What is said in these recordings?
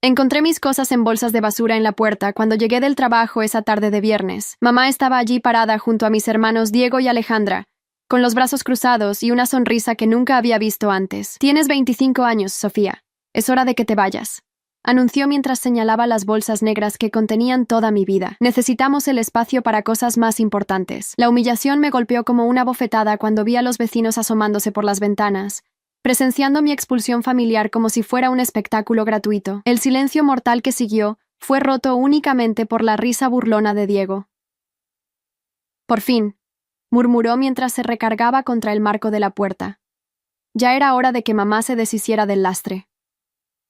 Encontré mis cosas en bolsas de basura en la puerta cuando llegué del trabajo esa tarde de viernes. Mamá estaba allí parada junto a mis hermanos Diego y Alejandra, con los brazos cruzados y una sonrisa que nunca había visto antes. Tienes 25 años, Sofía. Es hora de que te vayas, anunció mientras señalaba las bolsas negras que contenían toda mi vida. Necesitamos el espacio para cosas más importantes. La humillación me golpeó como una bofetada cuando vi a los vecinos asomándose por las ventanas, presenciando mi expulsión familiar como si fuera un espectáculo gratuito. El silencio mortal que siguió fue roto únicamente por la risa burlona de Diego. Por fin, murmuró mientras se recargaba contra el marco de la puerta. Ya era hora de que mamá se deshiciera del lastre.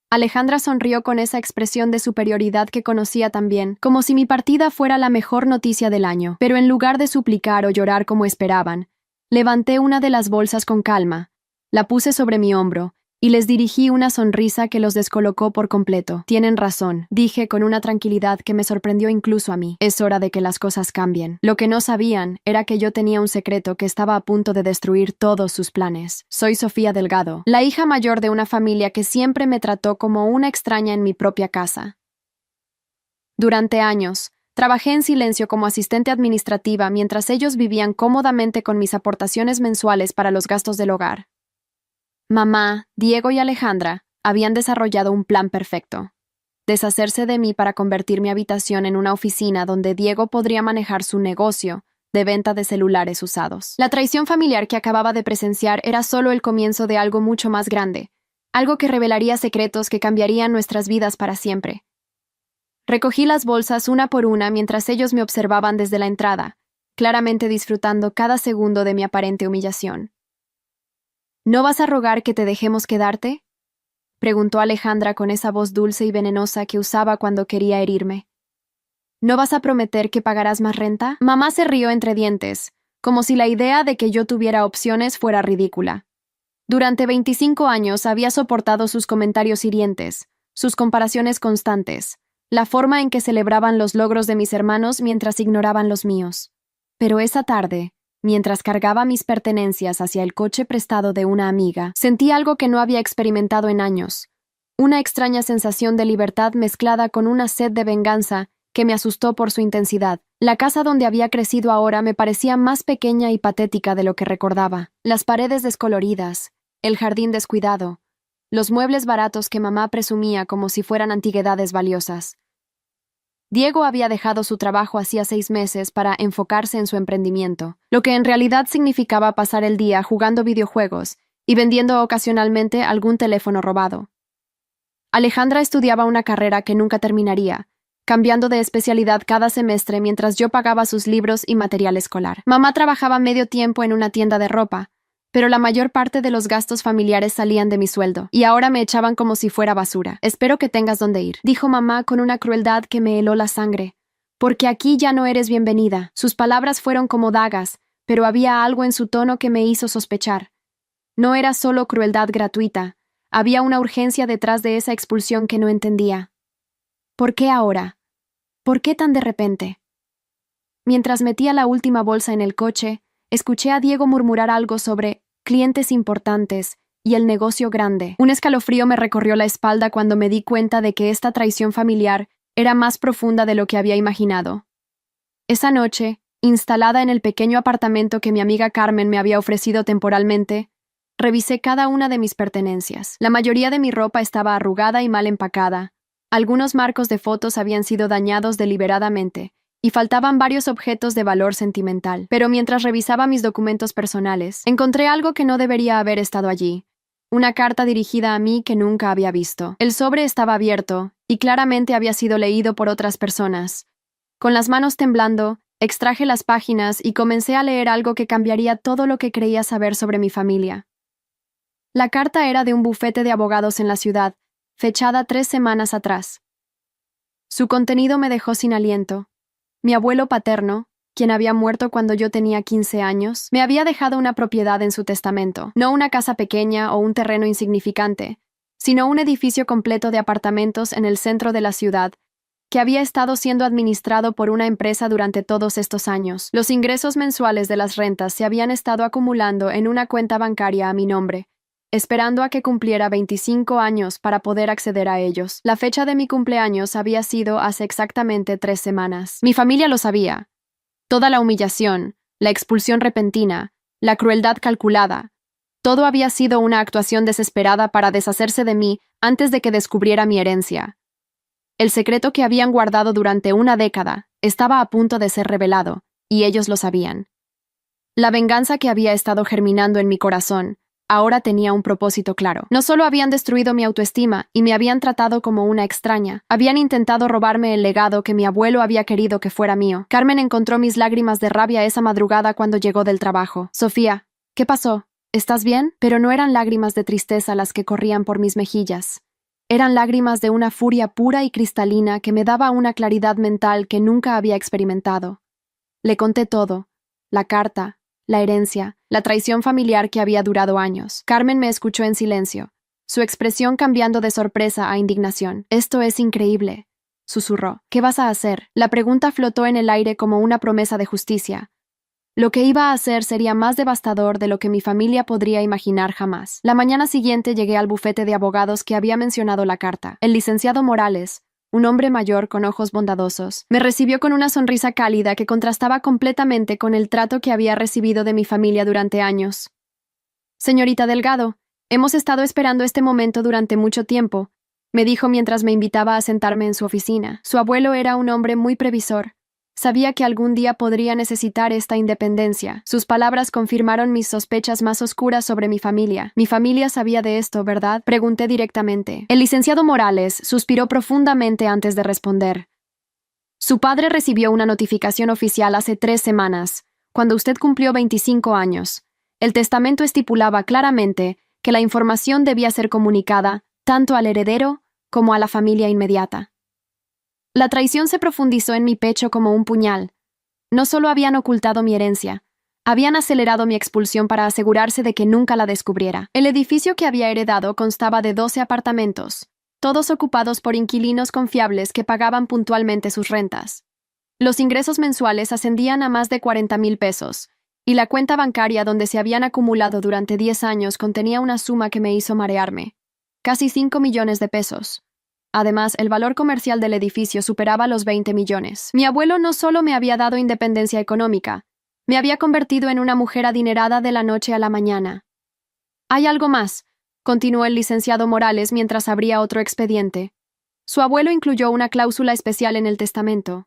Alejandra sonrió con esa expresión de superioridad que conocía tan bien, como si mi partida fuera la mejor noticia del año. Pero en lugar de suplicar o llorar como esperaban, levanté una de las bolsas con calma, la puse sobre mi hombro y les dirigí una sonrisa que los descolocó por completo. Tienen razón, dije con una tranquilidad que me sorprendió incluso a mí. Es hora de que las cosas cambien. Lo que no sabían era que yo tenía un secreto que estaba a punto de destruir todos sus planes. Soy Sofía Delgado, la hija mayor de una familia que siempre me trató como una extraña en mi propia casa. Durante años, trabajé en silencio como asistente administrativa mientras ellos vivían cómodamente con mis aportaciones mensuales para los gastos del hogar. Mamá, Diego y Alejandra habían desarrollado un plan perfecto: deshacerse de mí para convertir mi habitación en una oficina donde Diego podría manejar su negocio de venta de celulares usados. La traición familiar que acababa de presenciar era solo el comienzo de algo mucho más grande, algo que revelaría secretos que cambiarían nuestras vidas para siempre. Recogí las bolsas una por una mientras ellos me observaban desde la entrada, claramente disfrutando cada segundo de mi aparente humillación. ¿No vas a rogar que te dejemos quedarte?, preguntó Alejandra con esa voz dulce y venenosa que usaba cuando quería herirme. ¿No vas a prometer que pagarás más renta? Mamá se rió entre dientes, como si la idea de que yo tuviera opciones fuera ridícula. Durante 25 años había soportado sus comentarios hirientes, sus comparaciones constantes, la forma en que celebraban los logros de mis hermanos mientras ignoraban los míos. Pero esa tarde, mientras cargaba mis pertenencias hacia el coche prestado de una amiga, sentí algo que no había experimentado en años. Una extraña sensación de libertad mezclada con una sed de venganza que me asustó por su intensidad. La casa donde había crecido ahora me parecía más pequeña y patética de lo que recordaba. Las paredes descoloridas, el jardín descuidado, los muebles baratos que mamá presumía como si fueran antigüedades valiosas. Diego había dejado su trabajo hacía 6 meses para enfocarse en su emprendimiento, lo que en realidad significaba pasar el día jugando videojuegos y vendiendo ocasionalmente algún teléfono robado. Alejandra estudiaba una carrera que nunca terminaría, cambiando de especialidad cada semestre mientras yo pagaba sus libros y material escolar. Mamá trabajaba medio tiempo en una tienda de ropa, pero la mayor parte de los gastos familiares salían de mi sueldo, y ahora me echaban como si fuera basura. Espero que tengas dónde ir, dijo mamá con una crueldad que me heló la sangre. Porque aquí ya no eres bienvenida. Sus palabras fueron como dagas, pero había algo en su tono que me hizo sospechar. No era solo crueldad gratuita, había una urgencia detrás de esa expulsión que no entendía. ¿Por qué ahora? ¿Por qué tan de repente? Mientras metía la última bolsa en el coche, escuché a Diego murmurar algo sobre clientes importantes y el negocio grande. Un escalofrío me recorrió la espalda cuando me di cuenta de que esta traición familiar era más profunda de lo que había imaginado. Esa noche, instalada en el pequeño apartamento que mi amiga Carmen me había ofrecido temporalmente, revisé cada una de mis pertenencias. La mayoría de mi ropa estaba arrugada y mal empacada. Algunos marcos de fotos habían sido dañados deliberadamente, y faltaban varios objetos de valor sentimental. Pero mientras revisaba mis documentos personales, encontré algo que no debería haber estado allí. Una carta dirigida a mí que nunca había visto. El sobre estaba abierto, y claramente había sido leído por otras personas. Con las manos temblando, extraje las páginas y comencé a leer algo que cambiaría todo lo que creía saber sobre mi familia. La carta era de un bufete de abogados en la ciudad, fechada 3 semanas atrás. Su contenido me dejó sin aliento. Mi abuelo paterno, quien había muerto cuando yo tenía 15 años, me había dejado una propiedad en su testamento, no una casa pequeña o un terreno insignificante, sino un edificio completo de apartamentos en el centro de la ciudad, que había estado siendo administrado por una empresa durante todos estos años. Los ingresos mensuales de las rentas se habían estado acumulando en una cuenta bancaria a mi nombre, esperando a que cumpliera 25 años para poder acceder a ellos. La fecha de mi cumpleaños había sido hace exactamente 3 semanas. Mi familia lo sabía. Toda la humillación, la expulsión repentina, la crueldad calculada, todo había sido una actuación desesperada para deshacerse de mí antes de que descubriera mi herencia. El secreto que habían guardado durante una década estaba a punto de ser revelado, y ellos lo sabían. La venganza que había estado germinando en mi corazón ahora tenía un propósito claro. No solo habían destruido mi autoestima y me habían tratado como una extraña, habían intentado robarme el legado que mi abuelo había querido que fuera mío. Carmen encontró mis lágrimas de rabia esa madrugada cuando llegó del trabajo. Sofía, ¿qué pasó? ¿Estás bien? Pero no eran lágrimas de tristeza las que corrían por mis mejillas. Eran lágrimas de una furia pura y cristalina que me daba una claridad mental que nunca había experimentado. Le conté todo: la carta, la herencia, la traición familiar que había durado años. Carmen me escuchó en silencio, su expresión cambiando de sorpresa a indignación. «Esto es increíble», susurró. «¿Qué vas a hacer?» La pregunta flotó en el aire como una promesa de justicia. Lo que iba a hacer sería más devastador de lo que mi familia podría imaginar jamás. La mañana siguiente llegué al bufete de abogados que había mencionado la carta. El licenciado Morales, un hombre mayor con ojos bondadosos, me recibió con una sonrisa cálida que contrastaba completamente con el trato que había recibido de mi familia durante años. «Señorita Delgado, hemos estado esperando este momento durante mucho tiempo», me dijo mientras me invitaba a sentarme en su oficina. Su abuelo era un hombre muy previsor. Sabía que algún día podría necesitar esta independencia. Sus palabras confirmaron mis sospechas más oscuras sobre mi familia. «Mi familia sabía de esto, ¿verdad?», pregunté directamente. El licenciado Morales suspiró profundamente antes de responder. «Su padre recibió una notificación oficial hace 3 semanas, cuando usted cumplió 25 años. El testamento estipulaba claramente que la información debía ser comunicada tanto al heredero como a la familia inmediata». La traición se profundizó en mi pecho como un puñal. No solo habían ocultado mi herencia, habían acelerado mi expulsión para asegurarse de que nunca la descubriera. El edificio que había heredado constaba de 12 apartamentos, todos ocupados por inquilinos confiables que pagaban puntualmente sus rentas. Los ingresos mensuales ascendían a más de 40,000 pesos, y la cuenta bancaria donde se habían acumulado durante 10 años contenía una suma que me hizo marearme: casi 5 millones de pesos. Además, el valor comercial del edificio superaba los 20 millones. Mi abuelo no solo me había dado independencia económica, me había convertido en una mujer adinerada de la noche a la mañana. «Hay algo más», continuó el licenciado Morales mientras abría otro expediente. Su abuelo incluyó una cláusula especial en el testamento.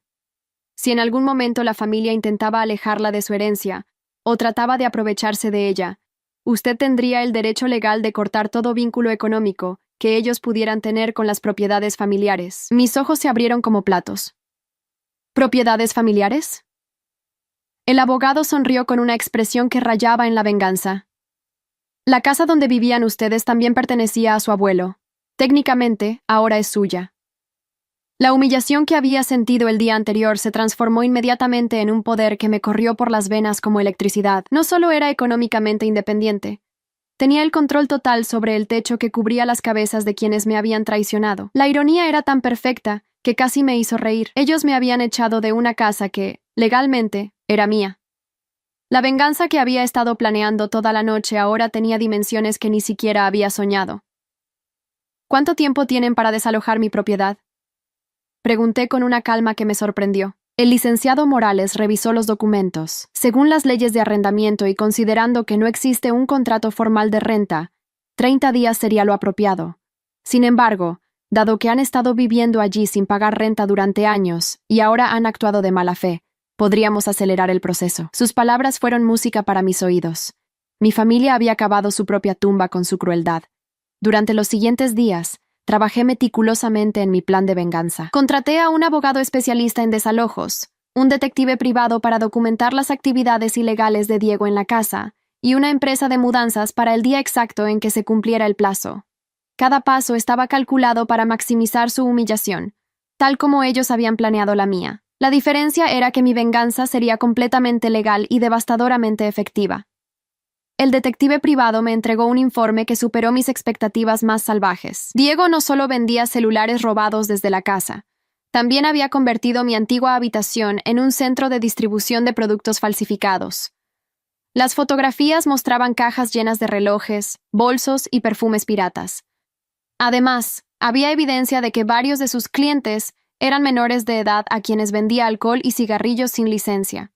Si en algún momento la familia intentaba alejarla de su herencia, o trataba de aprovecharse de ella, usted tendría el derecho legal de cortar todo vínculo económico que ellos pudieran tener con las propiedades familiares. Mis ojos se abrieron como platos. ¿Propiedades familiares? El abogado sonrió con una expresión que rayaba en la venganza. La casa donde vivían ustedes también pertenecía a su abuelo. Técnicamente, ahora es suya. La humillación que había sentido el día anterior se transformó inmediatamente en un poder que me corrió por las venas como electricidad. No solo era económicamente independiente, tenía el control total sobre el techo que cubría las cabezas de quienes me habían traicionado. La ironía era tan perfecta que casi me hizo reír. Ellos me habían echado de una casa que, legalmente, era mía. La venganza que había estado planeando toda la noche ahora tenía dimensiones que ni siquiera había soñado. «¿Cuánto tiempo tienen para desalojar mi propiedad?», pregunté con una calma que me sorprendió. El licenciado Morales revisó los documentos. Según las leyes de arrendamiento y considerando que no existe un contrato formal de renta, 30 días sería lo apropiado. Sin embargo, dado que han estado viviendo allí sin pagar renta durante años y ahora han actuado de mala fe, podríamos acelerar el proceso. Sus palabras fueron música para mis oídos. Mi familia había cavado su propia tumba con su crueldad. Durante los siguientes días, trabajé meticulosamente en mi plan de venganza. Contraté a un abogado especialista en desalojos, un detective privado para documentar las actividades ilegales de Diego en la casa, y una empresa de mudanzas para el día exacto en que se cumpliera el plazo. Cada paso estaba calculado para maximizar su humillación, tal como ellos habían planeado la mía. La diferencia era que mi venganza sería completamente legal y devastadoramente efectiva. El detective privado me entregó un informe que superó mis expectativas más salvajes. Diego no solo vendía celulares robados desde la casa, también había convertido mi antigua habitación en un centro de distribución de productos falsificados. Las fotografías mostraban cajas llenas de relojes, bolsos y perfumes piratas. Además, había evidencia de que varios de sus clientes eran menores de edad a quienes vendía alcohol y cigarrillos sin licencia.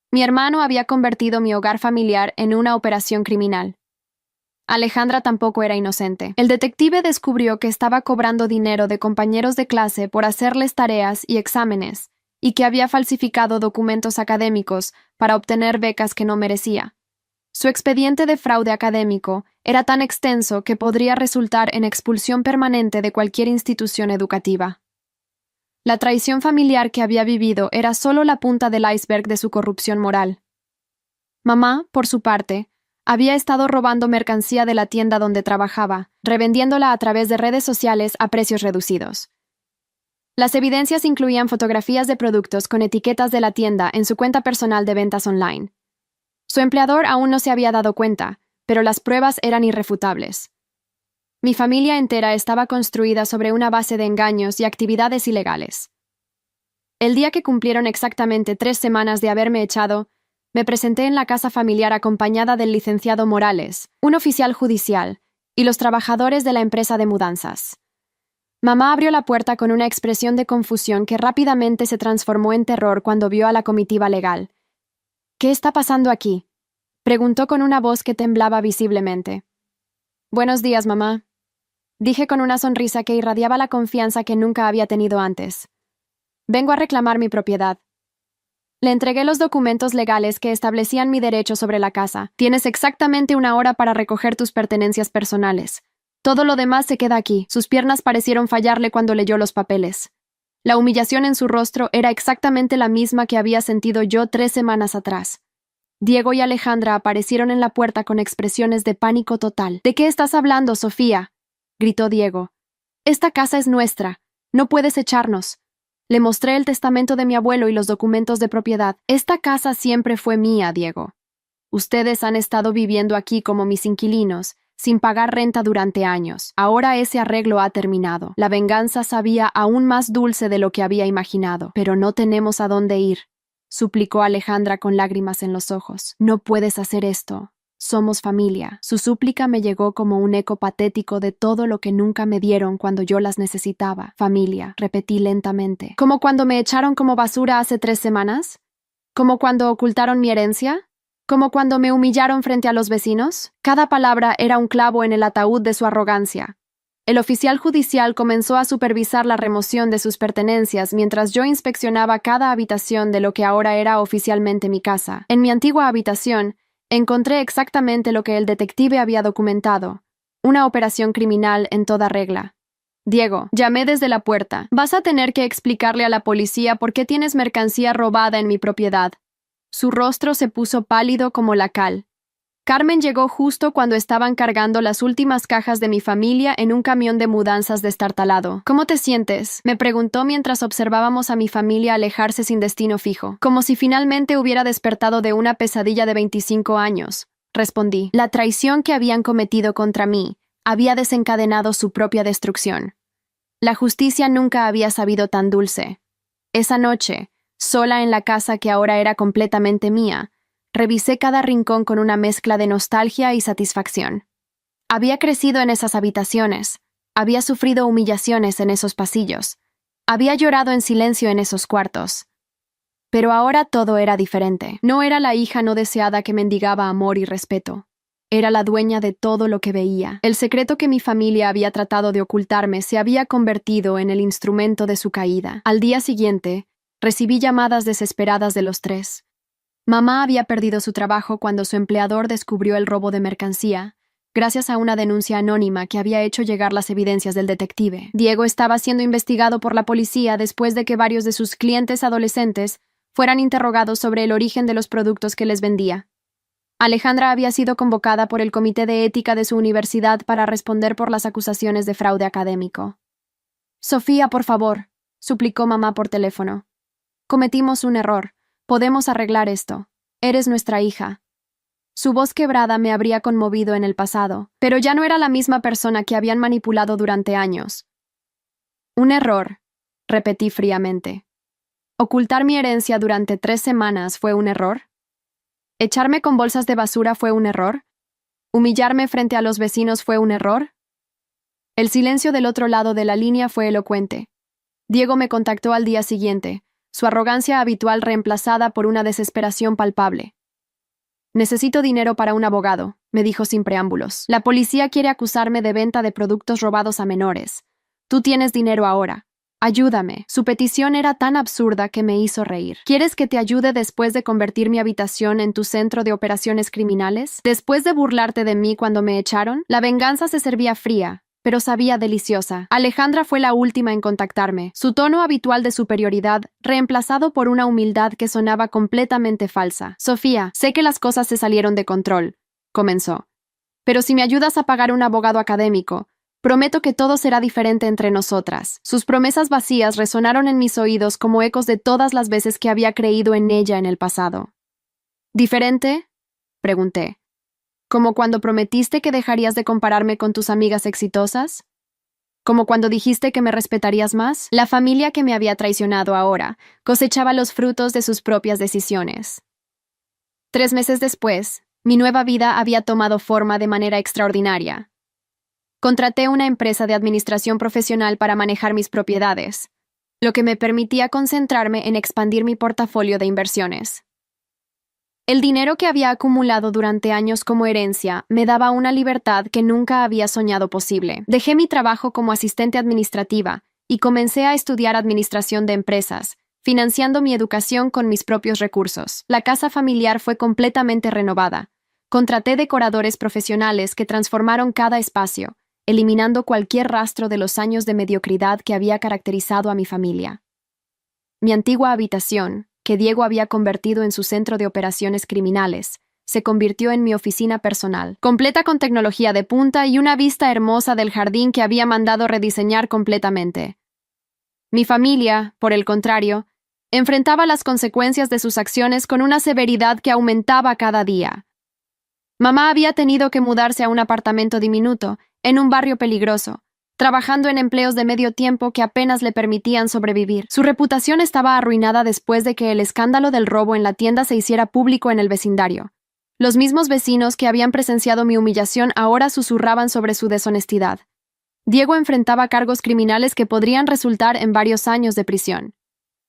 Mi hermano había convertido mi hogar familiar en una operación criminal. Alejandra tampoco era inocente. El detective descubrió que estaba cobrando dinero de compañeros de clase por hacerles tareas y exámenes, y que había falsificado documentos académicos para obtener becas que no merecía. Su expediente de fraude académico era tan extenso que podría resultar en expulsión permanente de cualquier institución educativa. La traición familiar que había vivido era solo la punta del iceberg de su corrupción moral. Mamá, por su parte, había estado robando mercancía de la tienda donde trabajaba, revendiéndola a través de redes sociales a precios reducidos. Las evidencias incluían fotografías de productos con etiquetas de la tienda en su cuenta personal de ventas online. Su empleador aún no se había dado cuenta, pero las pruebas eran irrefutables. Mi familia entera estaba construida sobre una base de engaños y actividades ilegales. El día que cumplieron exactamente 3 semanas de haberme echado, me presenté en la casa familiar acompañada del licenciado Morales, un oficial judicial, y los trabajadores de la empresa de mudanzas. Mamá abrió la puerta con una expresión de confusión que rápidamente se transformó en terror cuando vio a la comitiva legal. «¿Qué está pasando aquí?», preguntó con una voz que temblaba visiblemente. «Buenos días, mamá», dije con una sonrisa que irradiaba la confianza que nunca había tenido antes. «Vengo a reclamar mi propiedad». Le entregué los documentos legales que establecían mi derecho sobre la casa. «Tienes exactamente 1 hora para recoger tus pertenencias personales. Todo lo demás se queda aquí». Sus piernas parecieron fallarle cuando leyó los papeles. La humillación en su rostro era exactamente la misma que había sentido yo 3 semanas atrás. Diego y Alejandra aparecieron en la puerta con expresiones de pánico total. «¿De qué estás hablando, Sofía?», gritó Diego. «Esta casa es nuestra. No puedes echarnos». Le mostré el testamento de mi abuelo y los documentos de propiedad. «Esta casa siempre fue mía, Diego. Ustedes han estado viviendo aquí como mis inquilinos, sin pagar renta durante años. Ahora ese arreglo ha terminado. La venganza sabía aún más dulce de lo que había imaginado. Pero no tenemos a dónde ir», suplicó Alejandra con lágrimas en los ojos. «No puedes hacer esto. Somos familia». Su súplica me llegó como un eco patético de todo lo que nunca me dieron cuando yo las necesitaba. «Familia», repetí lentamente. «¿Como cuando me echaron como basura hace 3 semanas? ¿Como cuando ocultaron mi herencia? ¿Como cuando me humillaron frente a los vecinos?» Cada palabra era un clavo en el ataúd de su arrogancia. El oficial judicial comenzó a supervisar la remoción de sus pertenencias mientras yo inspeccionaba cada habitación de lo que ahora era oficialmente mi casa. En mi antigua habitación, encontré exactamente lo que el detective había documentado: una operación criminal en toda regla. «Diego», llamé desde la puerta, «vas a tener que explicarle a la policía por qué tienes mercancía robada en mi propiedad». Su rostro se puso pálido como la cal. Carmen llegó justo cuando estaban cargando las últimas cajas de mi familia en un camión de mudanzas destartalado. «¿Cómo te sientes?», me preguntó mientras observábamos a mi familia alejarse sin destino fijo. «Como si finalmente hubiera despertado de una pesadilla de 25 años», respondí. La traición que habían cometido contra mí había desencadenado su propia destrucción. La justicia nunca había sabido tan dulce. Esa noche, sola en la casa que ahora era completamente mía, revisé cada rincón con una mezcla de nostalgia y satisfacción. Había crecido en esas habitaciones, había sufrido humillaciones en esos pasillos, había llorado en silencio en esos cuartos. Pero ahora todo era diferente. No era la hija no deseada que mendigaba amor y respeto. Era la dueña de todo lo que veía. El secreto que mi familia había tratado de ocultarme se había convertido en el instrumento de su caída. Al día siguiente, recibí llamadas desesperadas de los 3. Mamá había perdido su trabajo cuando su empleador descubrió el robo de mercancía, gracias a una denuncia anónima que había hecho llegar las evidencias del detective. Diego estaba siendo investigado por la policía después de que varios de sus clientes adolescentes fueran interrogados sobre el origen de los productos que les vendía. Alejandra había sido convocada por el comité de ética de su universidad para responder por las acusaciones de fraude académico. «Sofía, por favor», suplicó mamá por teléfono. «Cometimos un error. Podemos arreglar esto. Eres nuestra hija». Su voz quebrada me habría conmovido en el pasado, pero ya no era la misma persona que habían manipulado durante años. «Un error», repetí fríamente. «¿Ocultar mi herencia durante 3 semanas fue un error?». ¿Echarme con bolsas de basura fue un error? ¿Humillarme frente a los vecinos fue un error? El silencio del otro lado de la línea fue elocuente. Diego me contactó al día siguiente, su arrogancia habitual reemplazada por una desesperación palpable. Necesito dinero para un abogado, me dijo sin preámbulos. La policía quiere acusarme de venta de productos robados a menores. Tú tienes dinero ahora. Ayúdame. Su petición era tan absurda que me hizo reír. ¿Quieres que te ayude después de convertir mi habitación en tu centro de operaciones criminales? ¿Después de burlarte de mí cuando me echaron? La venganza se servía fría, pero sabía deliciosa. Alejandra fue la última en contactarme, su tono habitual de superioridad reemplazado por una humildad que sonaba completamente falsa. Sofía, sé que las cosas se salieron de control, comenzó. Pero si me ayudas a pagar un abogado académico, prometo que todo será diferente entre nosotras. Sus promesas vacías resonaron en mis oídos como ecos de todas las veces que había creído en ella en el pasado. ¿Diferente?, pregunté. ¿Como cuando prometiste que dejarías de compararme con tus amigas exitosas? ¿Como cuando dijiste que me respetarías más? La familia que me había traicionado ahora cosechaba los frutos de sus propias decisiones. 3 meses después, mi nueva vida había tomado forma de manera extraordinaria. Contraté una empresa de administración profesional para manejar mis propiedades, lo que me permitía concentrarme en expandir mi portafolio de inversiones. El dinero que había acumulado durante años como herencia me daba una libertad que nunca había soñado posible. Dejé mi trabajo como asistente administrativa y comencé a estudiar administración de empresas, financiando mi educación con mis propios recursos. La casa familiar fue completamente renovada. Contraté decoradores profesionales que transformaron cada espacio, eliminando cualquier rastro de los años de mediocridad que había caracterizado a mi familia. Mi antigua habitación, que Diego había convertido en su centro de operaciones criminales, se convirtió en mi oficina personal, completa con tecnología de punta y una vista hermosa del jardín que había mandado rediseñar completamente. Mi familia, por el contrario, enfrentaba las consecuencias de sus acciones con una severidad que aumentaba cada día. Mamá había tenido que mudarse a un apartamento diminuto, en un barrio peligroso, trabajando en empleos de medio tiempo que apenas le permitían sobrevivir. Su reputación estaba arruinada después de que el escándalo del robo en la tienda se hiciera público en el vecindario. Los mismos vecinos que habían presenciado mi humillación ahora susurraban sobre su deshonestidad. Diego enfrentaba cargos criminales que podrían resultar en varios años de prisión.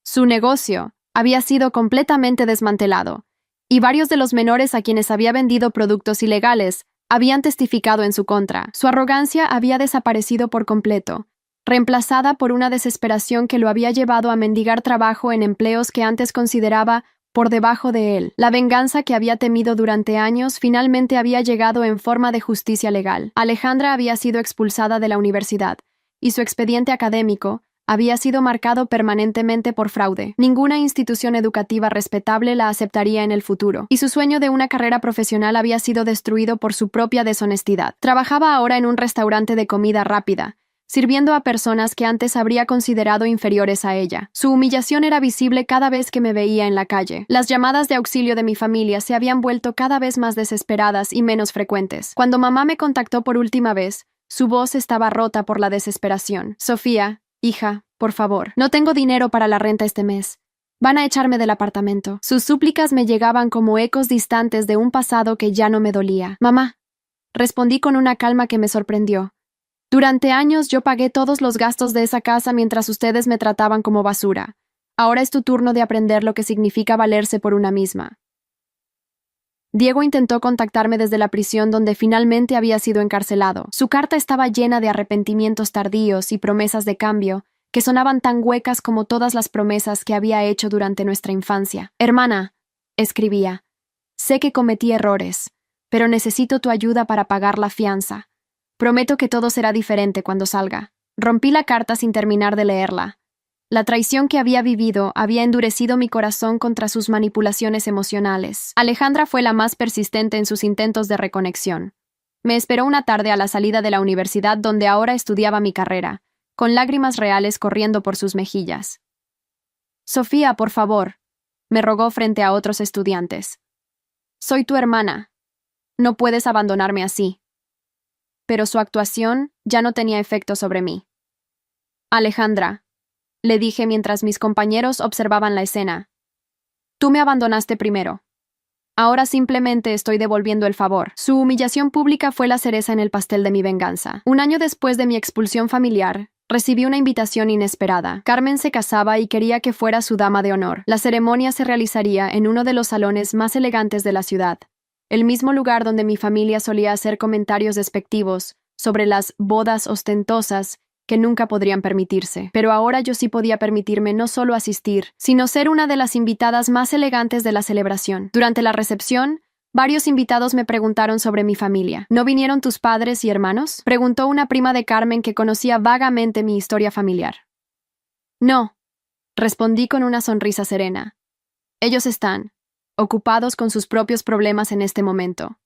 Su negocio había sido completamente desmantelado, y varios de los menores a quienes había vendido productos ilegales habían testificado en su contra. Su arrogancia había desaparecido por completo, reemplazada por una desesperación que lo había llevado a mendigar trabajo en empleos que antes consideraba por debajo de él. La venganza que había temido durante años finalmente había llegado en forma de justicia legal. Alejandra había sido expulsada de la universidad, y su expediente académico había sido marcado permanentemente por fraude. Ninguna institución educativa respetable la aceptaría en el futuro, y su sueño de una carrera profesional había sido destruido por su propia deshonestidad. Trabajaba ahora en un restaurante de comida rápida, sirviendo a personas que antes habría considerado inferiores a ella. Su humillación era visible cada vez que me veía en la calle. Las llamadas de auxilio de mi familia se habían vuelto cada vez más desesperadas y menos frecuentes. Cuando mamá me contactó por última vez, su voz estaba rota por la desesperación. Sofía, hija, por favor, no tengo dinero para la renta este mes. Van a echarme del apartamento. Sus súplicas me llegaban como ecos distantes de un pasado que ya no me dolía. Mamá, respondí con una calma que me sorprendió. Durante años yo pagué todos los gastos de esa casa mientras ustedes me trataban como basura. Ahora es tu turno de aprender lo que significa valerse por una misma. Diego intentó contactarme desde la prisión donde finalmente había sido encarcelado. Su carta estaba llena de arrepentimientos tardíos y promesas de cambio que sonaban tan huecas como todas las promesas que había hecho durante nuestra infancia. Hermana, escribía, sé que cometí errores, pero necesito tu ayuda para pagar la fianza. Prometo que todo será diferente cuando salga. Rompí la carta sin terminar de leerla. La traición que había vivido había endurecido mi corazón contra sus manipulaciones emocionales. Alejandra fue la más persistente en sus intentos de reconexión. Me esperó una tarde a la salida de la universidad donde ahora estudiaba mi carrera, con lágrimas reales corriendo por sus mejillas. Sofía, por favor, me rogó frente a otros estudiantes. Soy tu hermana. No puedes abandonarme así. Pero su actuación ya no tenía efecto sobre mí. Alejandra, le dije mientras mis compañeros observaban la escena. Tú me abandonaste primero. Ahora simplemente estoy devolviendo el favor. Su humillación pública fue la cereza en el pastel de mi venganza. Un año después de mi expulsión familiar, recibí una invitación inesperada. Carmen se casaba y quería que fuera su dama de honor. La ceremonia se realizaría en uno de los salones más elegantes de la ciudad, el mismo lugar donde mi familia solía hacer comentarios despectivos sobre las bodas ostentosas que nunca podrían permitirse. Pero ahora yo sí podía permitirme no solo asistir, sino ser una de las invitadas más elegantes de la celebración. Durante la recepción, varios invitados me preguntaron sobre mi familia. ¿No vinieron tus padres y hermanos?, preguntó una prima de Carmen que conocía vagamente mi historia familiar. No, respondí con una sonrisa serena. Ellos están ocupados con sus propios problemas en este momento.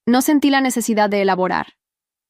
No sentí la necesidad de elaborar.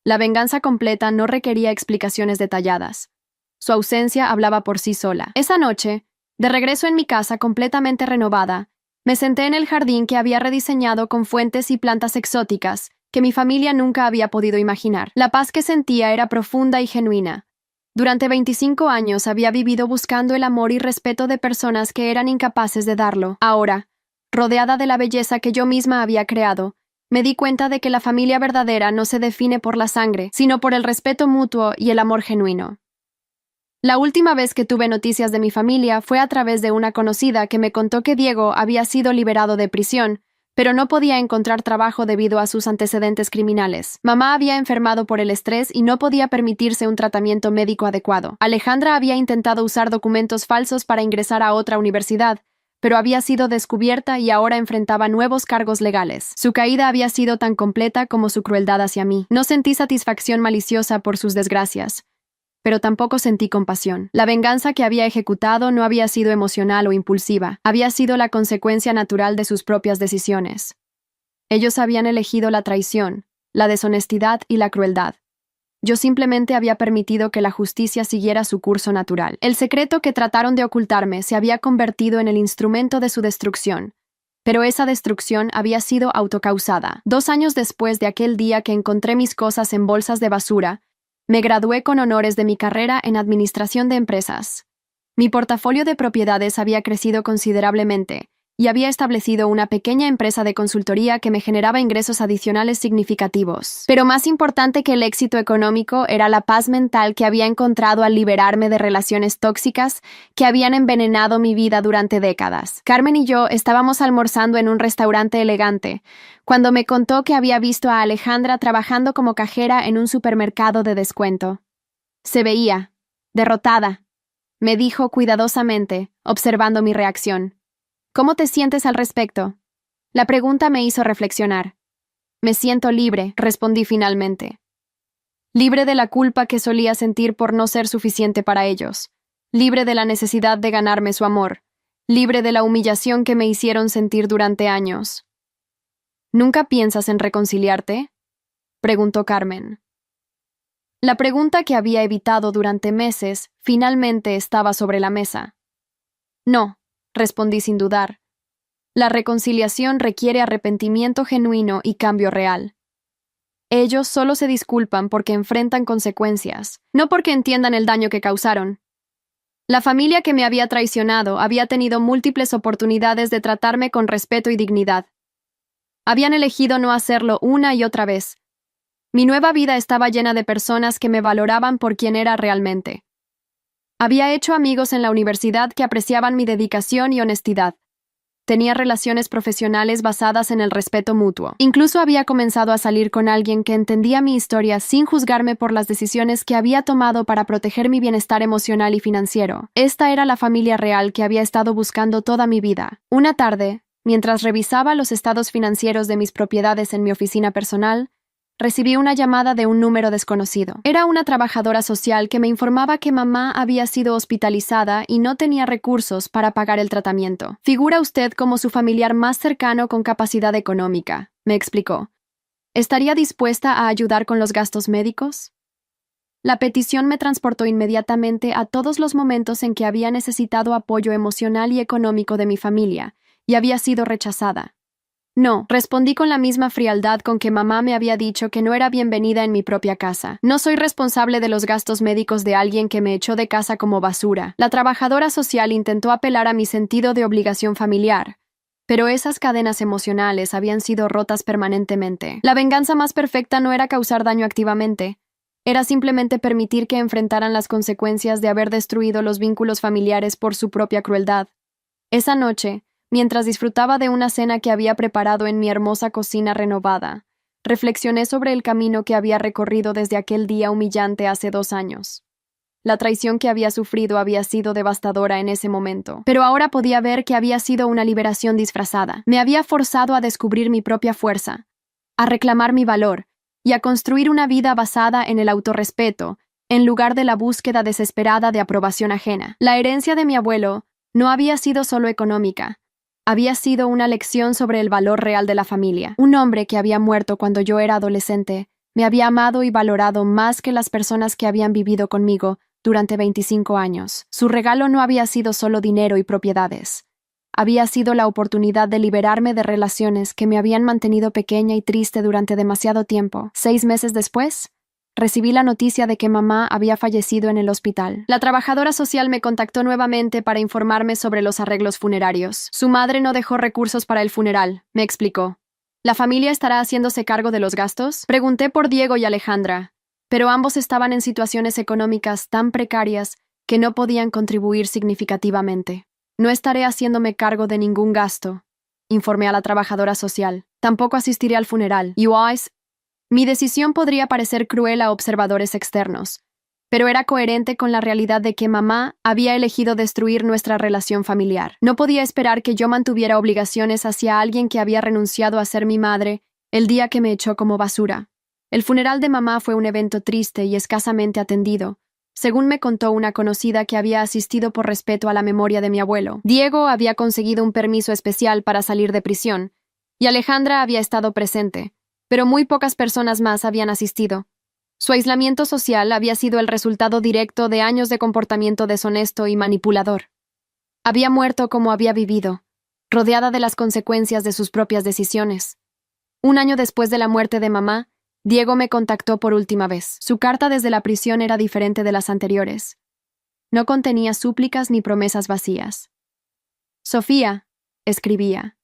La venganza completa no requería explicaciones detalladas. Su ausencia hablaba por sí sola. Esa noche, de regreso en mi casa completamente renovada, me senté en el jardín que había rediseñado con fuentes y plantas exóticas que mi familia nunca había podido imaginar. La paz que sentía era profunda y genuina. Durante 25 años había vivido buscando el amor y respeto de personas que eran incapaces de darlo. Ahora, rodeada de la belleza que yo misma había creado, me di cuenta de que la familia verdadera no se define por la sangre, sino por el respeto mutuo y el amor genuino. La última vez que tuve noticias de mi familia fue a través de una conocida que me contó que Diego había sido liberado de prisión, pero no podía encontrar trabajo debido a sus antecedentes criminales. Mamá había enfermado por el estrés y no podía permitirse un tratamiento médico adecuado. Alejandra había intentado usar documentos falsos para ingresar a otra universidad, pero había sido descubierta y ahora enfrentaba nuevos cargos legales. Su caída había sido tan completa como su crueldad hacia mí. No sentí satisfacción maliciosa por sus desgracias, pero tampoco sentí compasión. La venganza que había ejecutado no había sido emocional o impulsiva, había sido la consecuencia natural de sus propias decisiones. Ellos habían elegido la traición, la deshonestidad y la crueldad. Yo simplemente había permitido que la justicia siguiera su curso natural. El secreto que trataron de ocultarme se había convertido en el instrumento de su destrucción, pero esa destrucción había sido autocausada. 2 años después de aquel día que encontré mis cosas en bolsas de basura, me gradué con honores de mi carrera en administración de empresas. Mi portafolio de propiedades había crecido considerablemente y había establecido una pequeña empresa de consultoría que me generaba ingresos adicionales significativos. Pero más importante que el éxito económico era la paz mental que había encontrado al liberarme de relaciones tóxicas que habían envenenado mi vida durante décadas. Carmen y yo estábamos almorzando en un restaurante elegante, cuando me contó que había visto a Alejandra trabajando como cajera en un supermercado de descuento. Se veía derrotada, me dijo cuidadosamente, observando mi reacción. ¿Cómo te sientes al respecto? La pregunta me hizo reflexionar. Me siento libre, respondí finalmente. Libre de la culpa que solía sentir por no ser suficiente para ellos. Libre de la necesidad de ganarme su amor. Libre de la humillación que me hicieron sentir durante años. ¿Nunca piensas en reconciliarte?, preguntó Carmen. La pregunta que había evitado durante meses finalmente estaba sobre la mesa. No, respondí sin dudar. La reconciliación requiere arrepentimiento genuino y cambio real. Ellos solo se disculpan porque enfrentan consecuencias, no porque entiendan el daño que causaron. La familia que me había traicionado había tenido múltiples oportunidades de tratarme con respeto y dignidad. Habían elegido no hacerlo una y otra vez. Mi nueva vida estaba llena de personas que me valoraban por quien era realmente. Había hecho amigos en la universidad que apreciaban mi dedicación y honestidad. Tenía relaciones profesionales basadas en el respeto mutuo. Incluso había comenzado a salir con alguien que entendía mi historia sin juzgarme por las decisiones que había tomado para proteger mi bienestar emocional y financiero. Esta era la familia real que había estado buscando toda mi vida. Una tarde, mientras revisaba los estados financieros de mis propiedades en mi oficina personal, recibí una llamada de un número desconocido. Era una trabajadora social que me informaba que mamá había sido hospitalizada y no tenía recursos para pagar el tratamiento. Figura usted como su familiar más cercano con capacidad económica, me explicó. ¿Estaría dispuesta a ayudar con los gastos médicos? La petición me transportó inmediatamente a todos los momentos en que había necesitado apoyo emocional y económico de mi familia, y había sido rechazada. No, respondí con la misma frialdad con que mamá me había dicho que no era bienvenida en mi propia casa. No soy responsable de los gastos médicos de alguien que me echó de casa como basura. La trabajadora social intentó apelar a mi sentido de obligación familiar, Pero esas cadenas emocionales habían sido rotas permanentemente. La venganza más perfecta no era causar daño activamente, era simplemente permitir que enfrentaran las consecuencias de haber destruido los vínculos familiares por su propia crueldad. Esa noche, mientras disfrutaba de una cena que había preparado en mi hermosa cocina renovada, reflexioné sobre el camino que había recorrido desde aquel día humillante hace 2 años. La traición que había sufrido había sido devastadora en ese momento, pero ahora podía ver que había sido una liberación disfrazada. Me había forzado a descubrir mi propia fuerza, a reclamar mi valor y a construir una vida basada en el autorrespeto, en lugar de la búsqueda desesperada de aprobación ajena. La herencia de mi abuelo no había sido solo económica, había sido una lección sobre el valor real de la familia. Un hombre que había muerto cuando yo era adolescente me había amado y valorado más que las personas que habían vivido conmigo durante 25 años. Su regalo no había sido solo dinero y propiedades. Había sido la oportunidad de liberarme de relaciones que me habían mantenido pequeña y triste durante demasiado tiempo. 6 meses después, recibí la noticia de que mamá había fallecido en el hospital. La trabajadora social me contactó nuevamente para informarme sobre los arreglos funerarios. Su madre no dejó recursos para el funeral, me explicó. ¿La familia estará haciéndose cargo de los gastos? Pregunté por Diego y Alejandra, pero ambos estaban en situaciones económicas tan precarias que no podían contribuir significativamente. No estaré haciéndome cargo de ningún gasto, informé a la trabajadora social. Tampoco asistiré al funeral. Mi decisión podría parecer cruel a observadores externos, pero era coherente con la realidad de que mamá había elegido destruir nuestra relación familiar. No podía esperar que yo mantuviera obligaciones hacia alguien que había renunciado a ser mi madre el día que me echó como basura. El funeral de mamá fue un evento triste y escasamente atendido, según me contó una conocida que había asistido por respeto a la memoria de mi abuelo. Diego había conseguido un permiso especial para salir de prisión, y Alejandra había estado presente, pero muy pocas personas más habían asistido. Su aislamiento social había sido el resultado directo de años de comportamiento deshonesto y manipulador. Había muerto como había vivido, rodeada de las consecuencias de sus propias decisiones. 1 año después de la muerte de mamá, Diego me contactó por última vez. Su carta desde la prisión era diferente de las anteriores. No contenía súplicas ni promesas vacías. Sofía, escribía,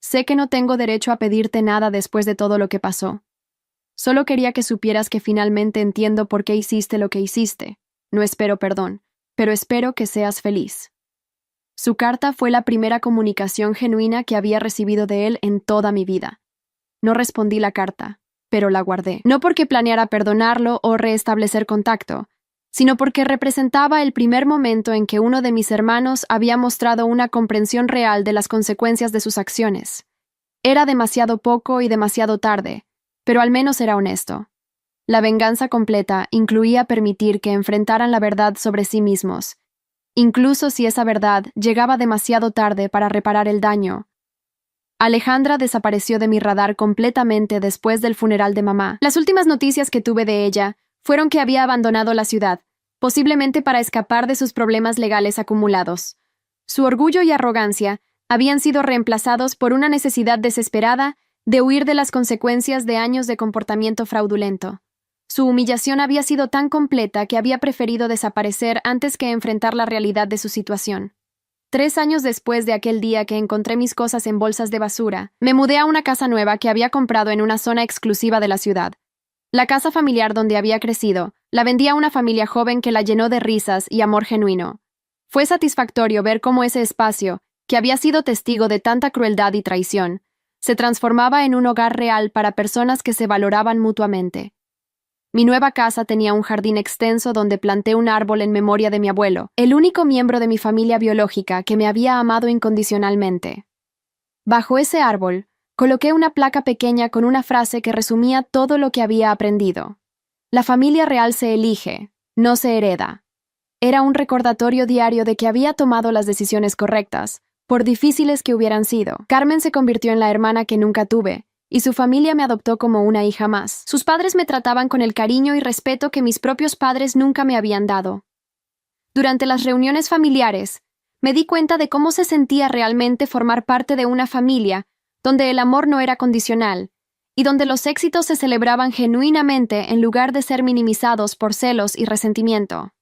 sé que no tengo derecho a pedirte nada después de todo lo que pasó. Solo quería que supieras que finalmente entiendo por qué hiciste lo que hiciste. No espero perdón, pero espero que seas feliz. Su carta fue la primera comunicación genuina que había recibido de él en toda mi vida. No respondí la carta, pero la guardé. No porque planeara perdonarlo o restablecer contacto, sino porque representaba el primer momento en que uno de mis hermanos había mostrado una comprensión real de las consecuencias de sus acciones. Era demasiado poco y demasiado tarde, pero al menos era honesto. La venganza completa incluía permitir que enfrentaran la verdad sobre sí mismos, incluso si esa verdad llegaba demasiado tarde para reparar el daño. Alejandra desapareció de mi radar completamente después del funeral de mamá. Las últimas noticias que tuve de ella fueron que había abandonado la ciudad, posiblemente para escapar de sus problemas legales acumulados. Su orgullo y arrogancia habían sido reemplazados por una necesidad desesperada de huir de las consecuencias de años de comportamiento fraudulento. Su humillación había sido tan completa que había preferido desaparecer antes que enfrentar la realidad de su situación. 3 años después de aquel día que encontré mis cosas en bolsas de basura, me mudé a una casa nueva que había comprado en una zona exclusiva de la ciudad. La casa familiar donde había crecido la vendía a una familia joven que la llenó de risas y amor genuino. Fue satisfactorio ver cómo ese espacio, que había sido testigo de tanta crueldad y traición, se transformaba en un hogar real para personas que se valoraban mutuamente. Mi nueva casa tenía un jardín extenso donde planté un árbol en memoria de mi abuelo, el único miembro de mi familia biológica que me había amado incondicionalmente. Bajo ese árbol, coloqué una placa pequeña con una frase que resumía todo lo que había aprendido. La familia real se elige, no se hereda. Era un recordatorio diario de que había tomado las decisiones correctas, por difíciles que hubieran sido. Carmen se convirtió en la hermana que nunca tuve, y su familia me adoptó como una hija más. Sus padres me trataban con el cariño y respeto que mis propios padres nunca me habían dado. Durante las reuniones familiares, me di cuenta de cómo se sentía realmente formar parte de una familia donde el amor no era condicional, y donde los éxitos se celebraban genuinamente en lugar de ser minimizados por celos y resentimiento.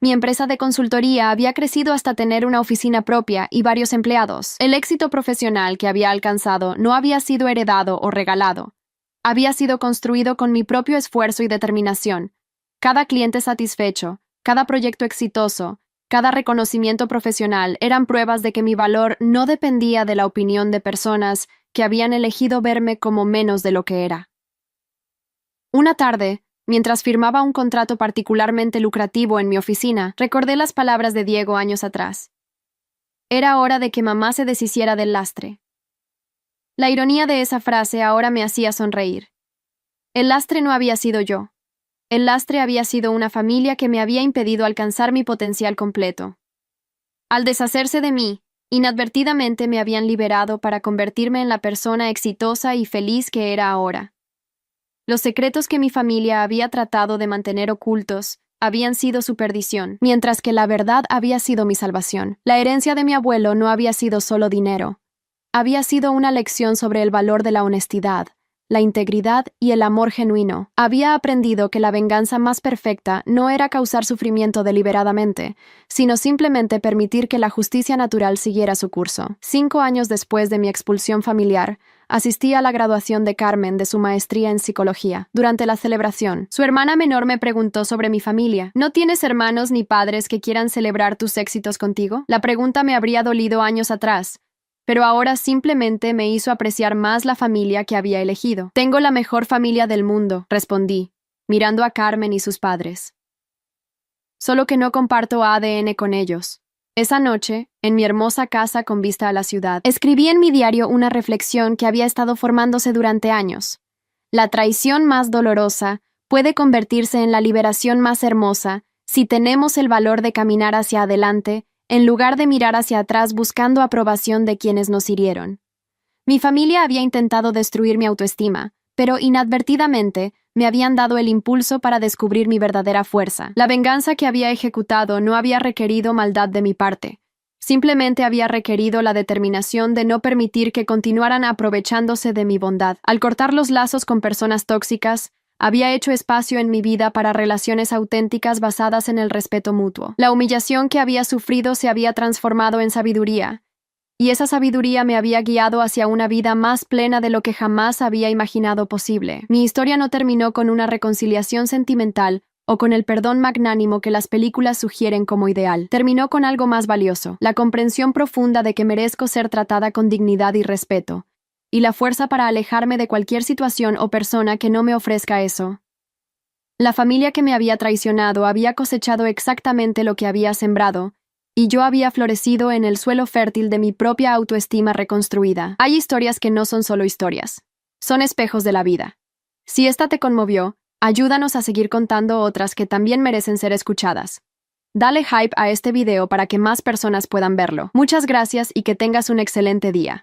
Mi empresa de consultoría había crecido hasta tener una oficina propia y varios empleados. El éxito profesional que había alcanzado no había sido heredado o regalado. Había sido construido con mi propio esfuerzo y determinación. Cada cliente satisfecho, cada proyecto exitoso, cada reconocimiento profesional eran pruebas de que mi valor no dependía de la opinión de personas que habían elegido verme como menos de lo que era. Una tarde, mientras firmaba un contrato particularmente lucrativo en mi oficina, recordé las palabras de Diego años atrás. Era hora de que mamá se deshiciera del lastre. La ironía de esa frase ahora me hacía sonreír. El lastre no había sido yo. El lastre había sido una familia que me había impedido alcanzar mi potencial completo. Al deshacerse de mí, inadvertidamente me habían liberado para convertirme en la persona exitosa y feliz que era ahora. Los secretos que mi familia había tratado de mantener ocultos habían sido su perdición, mientras que la verdad había sido mi salvación. La herencia de mi abuelo no había sido solo dinero. Había sido una lección sobre el valor de la honestidad, la integridad y el amor genuino. Había aprendido que la venganza más perfecta no era causar sufrimiento deliberadamente, sino simplemente permitir que la justicia natural siguiera su curso. 5 años después de mi expulsión familiar, asistí a la graduación de Carmen de su maestría en psicología. Durante la celebración, su hermana menor me preguntó sobre mi familia. ¿No tienes hermanos ni padres que quieran celebrar tus éxitos contigo? La pregunta me habría dolido años atrás, pero ahora simplemente me hizo apreciar más la familia que había elegido. Tengo la mejor familia del mundo, respondí, mirando a Carmen y sus padres. Solo que no comparto ADN con ellos. Esa noche, en mi hermosa casa con vista a la ciudad, escribí en mi diario una reflexión que había estado formándose durante años. La traición más dolorosa puede convertirse en la liberación más hermosa si tenemos el valor de caminar hacia adelante en lugar de mirar hacia atrás buscando aprobación de quienes nos hirieron. Mi familia había intentado destruir mi autoestima, pero inadvertidamente me habían dado el impulso para descubrir mi verdadera fuerza. La venganza que había ejecutado no había requerido maldad de mi parte. Simplemente había requerido la determinación de no permitir que continuaran aprovechándose de mi bondad. Al cortar los lazos con personas tóxicas, había hecho espacio en mi vida para relaciones auténticas basadas en el respeto mutuo. La humillación que había sufrido se había transformado en sabiduría, y esa sabiduría me había guiado hacia una vida más plena de lo que jamás había imaginado posible. Mi historia no terminó con una reconciliación sentimental o con el perdón magnánimo que las películas sugieren como ideal. Terminó con algo más valioso, la comprensión profunda de que merezco ser tratada con dignidad y respeto, y la fuerza para alejarme de cualquier situación o persona que no me ofrezca eso. La familia que me había traicionado había cosechado exactamente lo que había sembrado, y yo había florecido en el suelo fértil de mi propia autoestima reconstruida. Hay historias que no son solo historias, son espejos de la vida. Si esta te conmovió, ayúdanos a seguir contando otras que también merecen ser escuchadas. Dale hype a este video para que más personas puedan verlo. Muchas gracias y que tengas un excelente día.